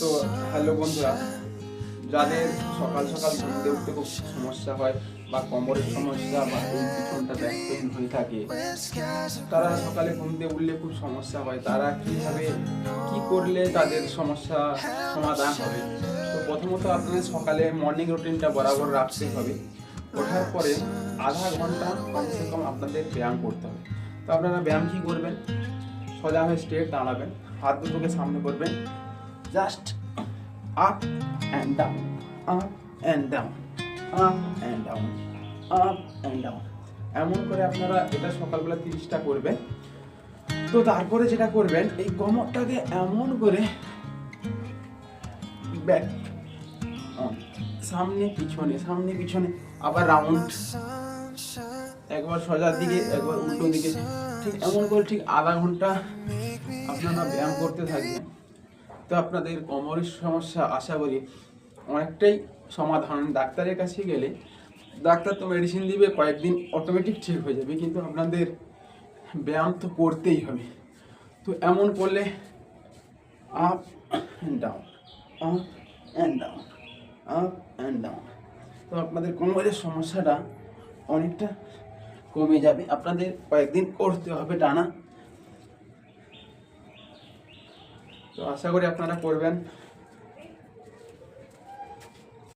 তো হ্যালো বন্ধুরা, যাদের সকাল সকাল ঘুম থেকে উঠতে খুব সমস্যা হয় বা কোমরের সমস্যা বা এই পিছনটা ব্যাক পেইন হয়ে থাকে, তারা সকালে ঘুম থেকে উঠলে খুব সমস্যা হয়। তারা কিভাবে কি করলে তাদের সমস্যা সমাধান হবে? তো প্রথমত আপনাদের সকালে মর্নিং রুটিনটা বরাবর রাখতে হবে। ওঠার পরে আধা ঘন্টা কমসে কম আপনাদের ব্যায়াম করতে হবে। তো আপনারা ব্যায়াম কি করবেন? সোজা হয়ে স্ট্রেট দাঁড়াবেন, হাত দুটোকে সামনে করবেন, just up and down, up and down, up and down, up and down. এমন করে আপনারা এটা সকালবেলা 30টা করবেন। তো তারপরে যেটা করবেন, এই কোমরটাকে এমন করে ব্যাক সামনে পিছনে, সামনে পিছনে, আবার রাউন্ড, একবার সোজার দিকে একবার উল্টো দিকে, ঠিক এমন করে ঠিক আধা ঘন্টা আপনারা ব্যায়াম করতে থাকবেন। তো আপনাদের কোমরের সমস্যা আশা করি অনেকটাই সমাধান। ডাক্তারের কাছে গেলে ডাক্তার তো মেডিসিন দিবে, কয়েকদিন অটোমেটিক ঠিক হয়ে যাবে, কিন্তু আপনাদের ব্যায়াম তো করতেই হবে। তো এমন করলে up and down, up and down, up and down, তো আপনাদের কোমরের সমস্যাটা অনেকটা কমে যাবে। আপনাদের কয়েকদিন করতে হবে টানা। তো আশা করি আপনারা করবেন।